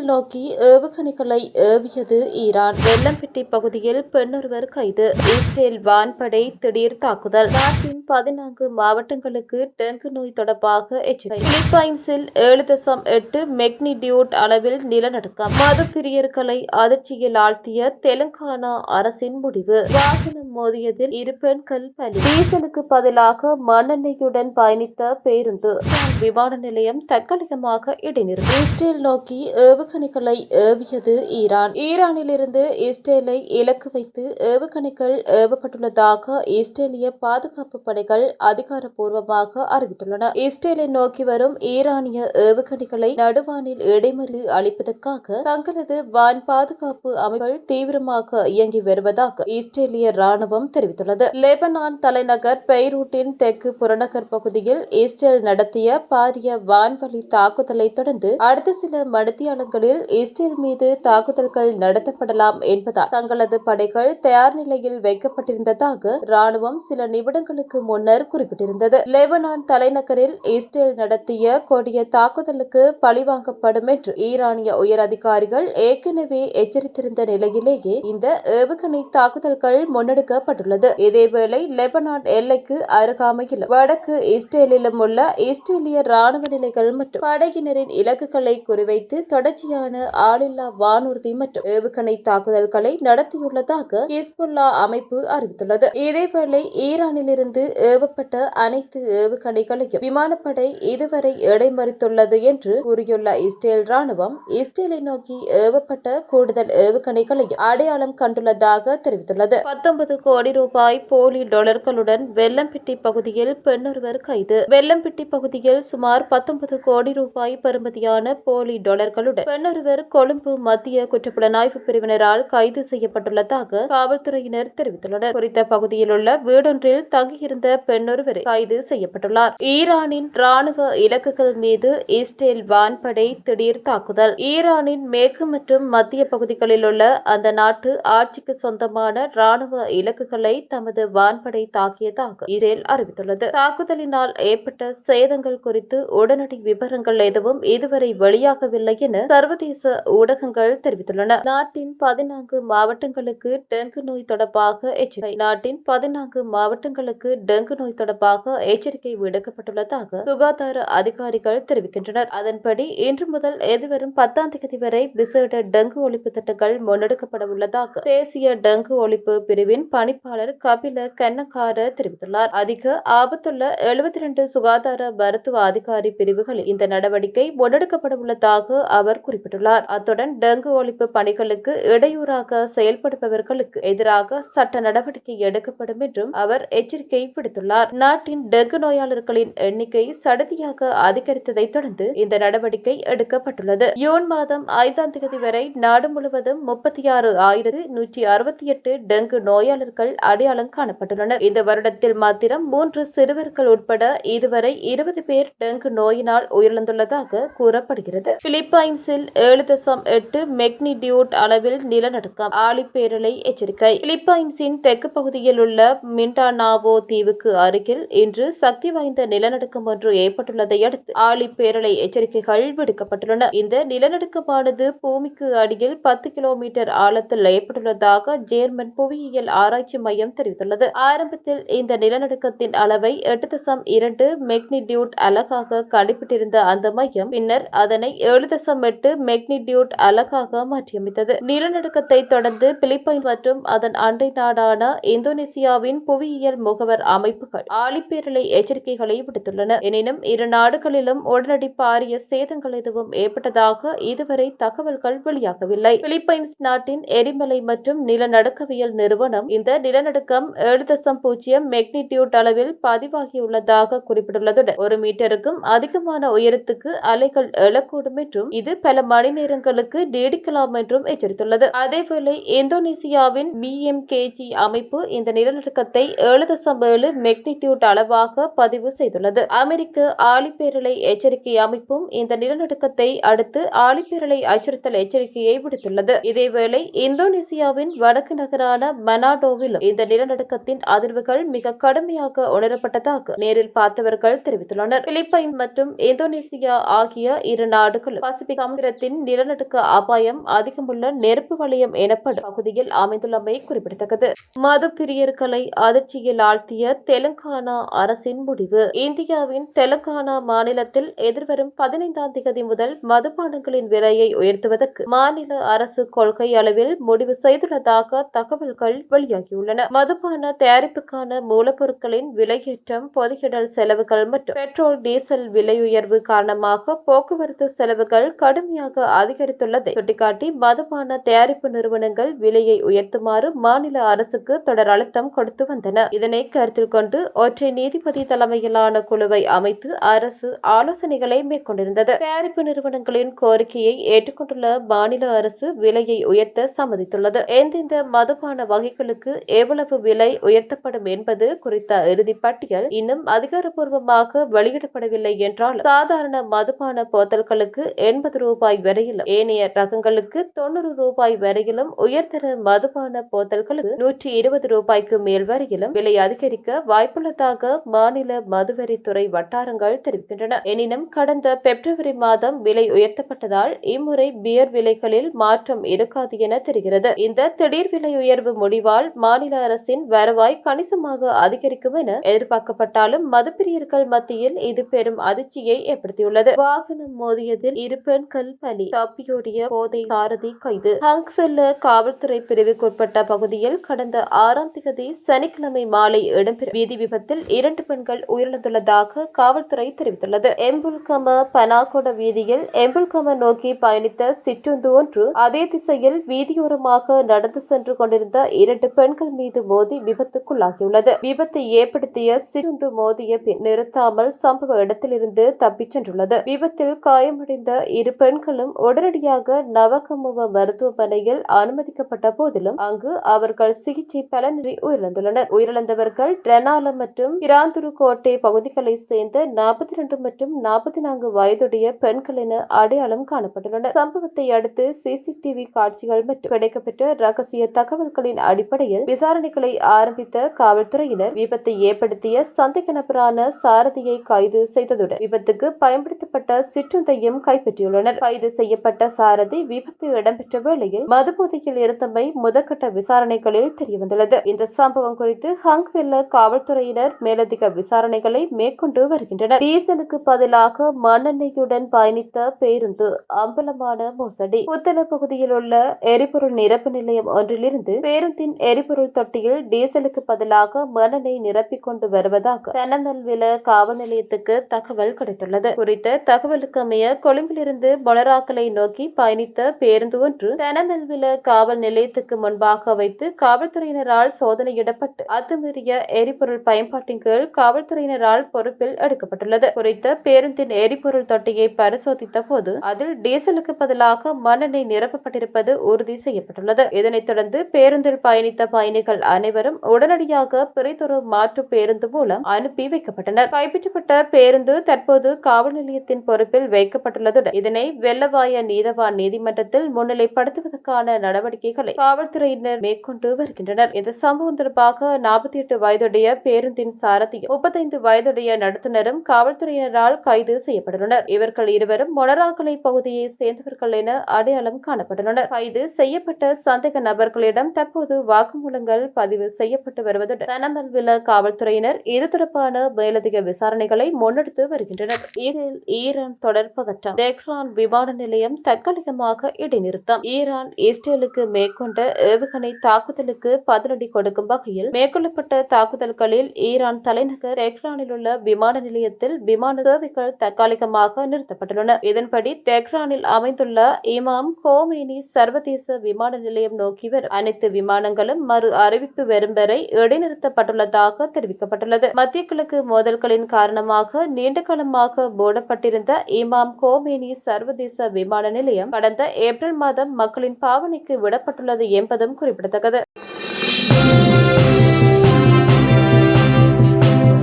Israel நோக்கி ஏவுகணைகளை ஏவியது Iran. Wellampitiya பகுதியில் பெண்ணொருவர் கைது. இஸ்ரேல் வான்படை திடீர் தாக்குதல். நாட்டின் 14 மாவட்டங்களுக்கு டெங்கு நோய் தொடர்பாக எச்சரிக்கை. பிலிப்பைன்ஸில் 7.8 மெக்னிடியூட் அளவில் நிலநடுக்கம். மது பிரியர்களை அதிர்ச்சியில் ஆழ்த்திய தெலுங்கானா அரசின் முடிவு. வாகனம் மோதியதில் 2 பெண்கள் பலி. டீசலுக்கு பதிலாக மண்ணெண்ணெயுடன் பயணித்த பேருந்து. விமான நிலையம் தற்காலிகமாக இடைநிறுத்தம். இஸ்ரேல் நோக்கி ஏவுகணைகளை ஏவியது ஈரான். ஈரானிலிருந்து இஸ்ரேலை இலக்கு வைத்து ஏவுகணைகள் ஏவப்பட்டுள்ளதாக இஸ்ரேலிய பாதுகாப்பு படைகள் அதிகாரப்பூர்வமாக அறிவித்துள்ளன. இஸ்ரேலை நோக்கி வரும் ஈரானிய ஏவுகணைகளை நடுவானில் இடைமறி அளிப்பதற்காக தங்களது வான் பாதுகாப்பு அமைப்புகள் தீவிரமாக இயங்கி வருவதாக இஸ்ரேலிய ராணுவம் தெரிவித்துள்ளது. லெபனான் தலைநகர் பெய்ரூட்டின் தெற்கு புறநகர் பகுதியில் இஸ்ரேல் நடத்திய பாரிய வான்வழி தாக்குதலை தொடர்ந்து அடுத்த சில மணித்தியாலங்களில் இஸ்ரேல் மீது தாக்குதல்கள் நடத்தப்படலாம் என்பதால் தங்களது படைகள் தயார் நிலையில் வைக்கப்பட்டிருந்ததாக ராணுவம் சில நிமிடங்களுக்கு முன்னர் குறிப்பிட்டிருந்தது. லெபனான் தலைநகரில் இஸ்ரேல் நடத்திய கொடிய தாக்குதலுக்கு பழிவாங்கப்படும் என்று ஈரானிய உயர் அதிகாரிகள் ஏற்கனவே எச்சரித்திருந்த நிலையிலேயே இந்த ஏவுகணை தாக்குதல்கள் முன்னெடுக்கப்பட்டுள்ளது. இதேவேளை லெபனான் எல்லைக்கு அருகாமையில் வடக்கு இஸ்ரேலிலும் உள்ள இஸ்ரேலிய ராணுவ நிலைகள் மற்றும் படையினரின் இலக்குகளை குறிவைத்து தொடர்ச்சியான ஆளில்லா வானூர்தி மற்றும் ஏவுகணை தாக்குதல்களை நடத்தியுள்ளதாக ஹிஸ்புல்லா அமைப்பு அறிவித்துள்ளது. இதேவேளை ஈரானிலிருந்து ஏவப்பட்ட அனைத்து ஏவுகணைகளையும் விமானப்படை இதுவரை இடைமறித்துள்ளது என்று கூறியுள்ள இஸ்ரேல் ராணுவம் இஸ்ரேலை நோக்கி ஏவப்பட்ட கூடுதல் ஏவுகணைகளையும் அடையாளம் கண்டுள்ளதாக தெரிவித்துள்ளது. 19 கோடி ரூபாய் போலி டாலர்களுடன் வெள்ளம்பிட்டி பகுதியில் பெண்ணொருவர் கைது. வெள்ளம்பிட்டி பகுதியில் சுமார் 19 கோடி ரூபாய் பெறுமதியான போலி டாலர்களுடன் பெண்ணொருவர் கொழும்பு மத்திய குற்றப்புலனாய்வு பிரிவினரால் கைது செய்யப்பட்டுள்ளதாக காவல்துறையினர் தெரிவித்துள்ளனர். குறித்த பகுதியில் உள்ள வீடொன்றில் தங்கியிருந்த பெண்ணொருவரை கைது செய்யப்பட்டுள்ளார். ஈரானின் ராணுவ இலக்குகள் மீது இஸ்ரேல் வான்படை திடீர் தாக்குதல். ஈரானின் மேற்கு மற்றும் மத்திய பகுதிகளில் உள்ள அந்த நாட்டு ஆட்சிக்கு சொந்தமான ராணுவ இலக்குகளை தமது வான்படை தாக்கியதாக இஸ்ரேல் அறிவித்துள்ளது. தாக்குதலினால் ஏற்பட்ட சேதங்கள் குறித்து உடனடி விவரங்கள் எதுவும் இதுவரை வெளியாகவில்லை என சர்வதேச ஊடகங்கள் தெரிவித்துள்ளன. நாட்டின் 14 மாவட்டங்களுக்கு டெங்கு நோய் தொடர்பாக எச்சரிக்கை. நாட்டின் 14 மாவட்டங்களுக்கு டெங்கு நோய் தொடர்பாக எச்சரிக்கை விடுக்கப்பட்டுள்ளதாக சுகாதார அதிகாரிகள் தெரிவிக்கின்றனர். அதன்படி இன்று முதல் எதிர்வரும் 10ஆம் தேதி வரை விசேட டெங்கு ஒழிப்பு திட்டங்கள் முன்னெடுக்கப்பட உள்ளதாக தேசிய டெங்கு ஒழிப்பு பிரிவின் பணிப்பாளர் கபில கன்னகார தெரிவித்துள்ளார். அதிக ஆபத்துள்ள 72 சுகாதார மருத்துவ அதிகாரி பிரிவுகளில் இந்த நடவடிக்கை முன்னெடுக்கப்பட உள்ளதாக அவர் குறிப்பிட்டுள்ளார். அத்துடன் டெங்கு ஒழிப்பு பணிகளுக்கு இடையூறாக செயல்படுபவர்களுக்கு எதிராக சட்ட நடவடிக்கை எடுக்கப்படும் என்றும் அவர் எச்சரிக்கை விடுத்துள்ளார். நாட்டின் டெங்கு நோயாளர்களின் எண்ணிக்கை சடுதியாக அதிகரித்ததை தொடர்ந்து இந்த நடவடிக்கை எடுக்கப்பட்டுள்ளது. ஜூன் மாதம் 5ஆம் தேதி வரை நாடு முழுவதும் 36,168 டெங்கு நோயாளர்கள் அடையாளம் காணப்பட்டுள்ளனர். இந்த வருடத்தில் மாத்திரம் 3 சிறுவர்கள் உட்பட இதுவரை 20 பேர் டெங்கு நோயினால் உயிரிழந்துள்ளதாக கூறப்படுகிறது. பிலிப்பைன்ஸில் 7.8 மெக்னிடியூட் அளவில் நிலநடுக்கம். ஆழிப்பேரலை எச்சரிக்கை. பிலிப்பைன்ஸின் தெற்கு பகுதியில் உள்ள மிண்டானாவோ தீவுக்கு அருகில் இன்று சக்தி வாய்ந்த நிலநடுக்கம் ஒன்று ஏற்பட்டுள்ளதை அடுத்து ஆழிப்பேரலை எச்சரிக்கைகள் விடுக்கப்பட்டுள்ளன. இந்த நிலநடுக்கமானது பூமிக்கு அடியில் 10 கிலோமீட்டர் ஆழத்தில் ஏற்பட்டுள்ளதாக ஜேர்மன் புவியியல் ஆராய்ச்சி மையம் தெரிவித்துள்ளது. ஆரம்பத்தில் இந்த நிலநடுக்கத்தின் அளவை 8.2 மெக்னிடியூட் அலகாக கணிப்பிட்டிருந்த அந்த மையம் பின்னர் அதனை 7.8 மெக்னிடியூட் அலகாக மாற்றியமைத்தது. நிலநடுக்கத்தை தொடர்ந்து பிலிப்பைன்ஸ் மற்றும் அதன் அண்டை நாடான இந்தோனேசியாவின் புவியியல் முகவர் அமைப்புகள் ஆழிப்பேரலை எச்சரிக்கைகளை விடுத்துள்ளன. எனினும் இரு நாடுகளிலும் உடனடி பாரிய சேதங்கள் எதுவும் ஏற்பட்டதாக இதுவரை தகவல்கள் வெளியாகவில்லை. பிலிப்பைன்ஸ் நாட்டின் எரிமலை மற்றும் நிலநடுக்கவியல் நிறுவனம் இந்த நிலநடுக்கம் 7.0 மெக்னிடியூட் அளவில் பதிவாகியுள்ளதாக குறிப்பிட்டுள்ளதுடன் 1 மீட்டருக்கும் அதிகமான உயரத்துக்கு அலைகள் எழக்கூடும் என்றும் இது பல மணி நேரங்களுக்கு நீடிக்கலாம் என்றும் எச்சரித்துள்ளது. அதேவேளை இந்தோனேசியாவின் BMKG அமைப்பு இந்த நிலநடுக்கத்தை 7.7 மெக்னிடியூட் அளவாக பதிவு செய்துள்ளது. அமெரிக்க ஆழிப்பேரலை எச்சரிக்கை அமைப்பும் இந்த நிலநடுக்கத்தை அடுத்து ஆழிப்பேரலை அச்சுறுத்தல் எச்சரிக்கையை விடுத்துள்ளது. இதேவேளை இந்தோனேசியாவின் வடக்கு நகரான மனாடோவிலும் இந்த நிலநடுக்கத்தின் அதிர்வுகள் மிக கடுமையாக உணரப்பட்டதாக நேரில் பார்த்தவர்கள் தெரிவித்துள்ளனர். பிலிப்பைன்ஸ் மற்றும் இந்தோனேசியா ஆகிய இரு நாடுகளும் பசிபிக் சமுத்திர நேரத்தின் நிலநடுக்க அபாயம் அதிகமுள்ள நெருப்பு வலயம் எனப்படும் பகுதியில் அமைந்துள்ளமை குறிப்பிடத்தக்கது. மது பிரியர்களை அதிர்ச்சியில் ஆழ்த்திய தெலுங்கானா அரசின் முடிவு. இந்தியாவின் தெலுங்கானா மாநிலத்தில் எதிர்வரும் 15ஆம் தேதி முதல் மதுபானங்களின் விலையை உயர்த்துவதற்கு மாநில அரசு கொள்கை அளவில் முடிவு செய்துள்ளதாக தகவல்கள் வெளியாகியுள்ளன. மதுபான தயாரிப்புக்கான மூலப்பொருட்களின் விலையேற்றம், பொதியிடல் செலவுகள் மற்றும் பெட்ரோல், டீசல் விலை உயர்வு காரணமாக போக்குவரத்து செலவுகள் கடுமையாக அதிகரித்துள்ளதை சுட்டிக்காட்டி மதுபான தயாரிப்பு நிறுவனங்கள் விலையை உயர்த்துமாறு மாநில அரசுக்கு தொடர் அழுத்தம் கொடுத்து வந்தன. இதனை கருத்தில் கொண்டு ஒற்றை நீதிபதி தலைமையிலான குழுவை அமைத்து அரசு ஆலோசனைகளை மேற்கொண்டிருந்தது. தயாரிப்பு நிறுவனங்களின் கோரிக்கையை ஏற்றுக்கொண்டுள்ள மாநில அரசு விலையை உயர்த்த சம்மதித்துள்ளது. எந்தெந்த மதுபான வகைகளுக்கு எவ்வளவு விலை உயர்த்தப்படும் என்பது குறித்த இறுதி பட்டியல் இன்னும் அதிகாரப்பூர்வமாக வெளியிடப்படவில்லை என்றாலும் சாதாரண மதுபான போத்தல்களுக்கு 80 ரூபாய் வரையிலும், ஏனைய ரகங்களுக்கு 90 ரூபாய் வரையிலும், உயர்தர மதுபான போத்தல்களுக்கு 120 ரூபாய்க்கு மேல் வரையிலும் விலை அதிகரிக்க வாய்ப்புள்ளதாக மாநில மதுவரித்துறை வட்டாரங்கள் தெரிவிக்கின்றன. எனினும் கடந்த பிப்ரவரி மாதம் விலை உயர்த்தப்பட்டதால் இம்முறை பியர் விலைகளில் மாற்றம் இருக்காது என தெரிகிறது. இந்த திடீர் விலை உயர்வு முடிவால் மாநில அரசின் வருவாய் கணிசமாக அதிகரிக்கும் என எதிர்பார்க்கப்பட்டாலும் மதுப்பிரியர்கள் மத்தியில் இது பெரும் அதிர்ச்சியை ஏற்படுத்தியுள்ளது. வாகனம் மோதியதில் 2 பெண்கள் பலி, தப்பியோடிய போதை சாரதி கைது. ஹங்க்வெல்ல காவல்துறை பிரிவுக்குட்பட்ட பகுதியில் கடந்த 6ஆம் தேதி சனிக்கிழமை மாலை இடம்பெற்ற வீதி விபத்தில் 2 பெண்கள் உயிரிழந்துள்ளதாக காவல்துறை தெரிவித்துள்ளது. எம்புல்கம பனாகொட வீதியில் எம்புல்கம நோக்கி பயணித்த சிற்றுந்து ஒன்று அதே திசையில் வீதியோரமாக நடந்து சென்று கொண்டிருந்த 2 பெண்கள் மீது மோதி விபத்துக்குள்ளாகியுள்ளது. விபத்தை ஏற்படுத்திய சிற்றுந்து மோதிய பின் நிறுத்தாமல் சம்பவ இடத்திலிருந்து தப்பிச் சென்றுள்ளது. விபத்தில் காயமடைந்த 2 பெண்களும் உடனடியாக நவகமுவ மருத்துவமனையில் அனுமதிக்கப்பட்ட போதிலும் அங்கு அவர்கள் சிகிச்சை பலனின்றி உயிரிழந்துள்ளனர். உயிரிழந்தவர்கள் ரெனாலம் மற்றும் கிராந்துருக்கோட்டை பகுதிகளை சேர்ந்த 42 மற்றும் 44 வயதுடைய பெண்கள் என அடையாளம் காணப்பட்டுள்ளனர். சம்பவத்தை அடுத்து சிசிடிவி காட்சிகள் மற்றும் கிடைக்கப்பெற்ற ரகசிய தகவல்களின் அடிப்படையில் விசாரணைகளை ஆரம்பித்த காவல்துறையினர் விபத்தை ஏற்படுத்திய சந்தேக நபரான சாரதியை கைது செய்ததுடன் விபத்துக்கு பயன்படுத்தப்பட்ட சிற்றுந்தையும் கைப்பற்றியுள்ளனர். கைது செய்யப்பட்ட சாரதி விபத்து இடம்பெற்ற வேளையில் மதுபோதையில் இருந்தமை முதற்கட்ட விசாரணைகளில் தெரியவந்துள்ளது. இந்த சம்பவம் குறித்து ஹங்க்வெல்ல காவல்துறையினர் மேலதிக விசாரணைகளை மேற்கொண்டு வருகின்றனர். டீசலுக்கு பதிலாக மண்ணெண்ணெயுடன் பயணித்த பேருந்து, அம்பலமான மோசடி. புத்தள பகுதியில் உள்ள எரிபொருள் நிரப்பு நிலையம் ஒன்றிலிருந்து பேருந்தின் எரிபொருள் தொட்டியில் டீசலுக்கு பதிலாக மண்ணெண்ணெய் நிரப்பிக் கொண்டு வருவதாக தென்னமல்வில காவல் நிலையத்துக்கு தகவல் கிடைத்துள்ளது. குறித்த தகவலுக்கு அமைய கொழும்பிலிருந்து மொனராக்கலை நோக்கி பயணித்த பேருந்து ஒன்று தென்னமல்வில காவல் நிலையத்துக்கு முன்பாக வைத்து காவல்துறையினரால் சோதனையிடப்பட்டு அத்துமீறிய எரிபொருள் பயன்பாட்டின் கீழ் காவல்துறையினரால் பொறுப்பில் எடுக்கப்பட்டுள்ளது. குறித்த பேருந்தின் எரிபொருள் தொட்டியை பரிசோதித்த போது அதில் டீசலுக்கு பதிலாக மண்ணெண்ணெய் நிரப்பப்பட்டிருப்பது உறுதி செய்யப்பட்டுள்ளது. இதனைத் தொடர்ந்து பேருந்தில் பயணித்த பயணிகள் அனைவரும் உடனடியாக பிறைதொரு மாற்று பேருந்து மூலம் அனுப்பி வைக்கப்பட்டனர். கைப்பற்றப்பட்ட பேருந்து தற்போது காவல் நிலையத்தின் பொறுப்பில் வைக்கப்பட்டுள்ளதுடன் இதனை வெள்ளவாய நீதவான் நீதிமன்றத்தில் முன்னிலைப்படுத்துவதற்கான நடவடிக்கைகளை காவல்துறையினர் மேற்கொண்டு வருகின்றனர். இந்த சம்பவம் தொடர்பாக 48 வயதுடைய பேருந்தின் சாரதியும் 35 வயதுடைய நடத்துனரும் காவல்துறையினரால் கைது செய்யப்பட்டுள்ளனர். இவர்கள் இருவரும் மொனராக்கலை பகுதியை சேர்ந்தவர்கள் என அடையாளம் காணப்பட்டுள்ளனர். கைது செய்யப்பட்ட சந்தேக நபர்களிடம் தற்போது வாக்குமூலங்கள் பதிவு செய்யப்பட்டு வருவதுடன் தென்னமல்வில காவல்துறையினர் இது தொடர்பான மேலதிக விசாரணைகளை முன்னெடுத்து வருகின்றனர். இதில் ஈரான் தொடர் பதட்டம். தெஹ்ரான் விமான நிலையம் தற்காலிகமாக இடைநிறுத்தம். ஈரான் இஸ்ரேலுக்கு மேற்கொண்ட ஏவுகணை தாக்குதலுக்கு பதிலடி கொடுக்கும் வகையில் மேற்கொள்ளப்பட்ட தாக்குதல்களில் ஈரான் தலைநகர் தெஹ்ரானில் உள்ள விமான நிலையத்தில் விமான சேவைகள் தற்காலிகமாக நிறுத்தப்பட்டுள்ளன. இதன்படி தெஹ்ரானில் அமைந்துள்ள இமாம் கோமேனி சர்வதேச விமான நிலையம் நோக்கி வரும் அனைத்து விமானங்களும் மறு அறிவிப்பு வரும் வரை இடைநிறுத்தப்பட்டுள்ளதாக தெரிவிக்கப்பட்டுள்ளது. மத்திய கிழக்கு மோதல்களின் காரணமாக நீண்ட காலமாக மூடப்பட்டிருந்த இமாம் கோமேனி சர்வதேச விமான நிலையம் கடந்த ஏப்ரல் மாதம் மக்களின் பாவனைக்கு விடப்பட்டுள்ளது என்பதும் குறிப்பிடத்தக்கது.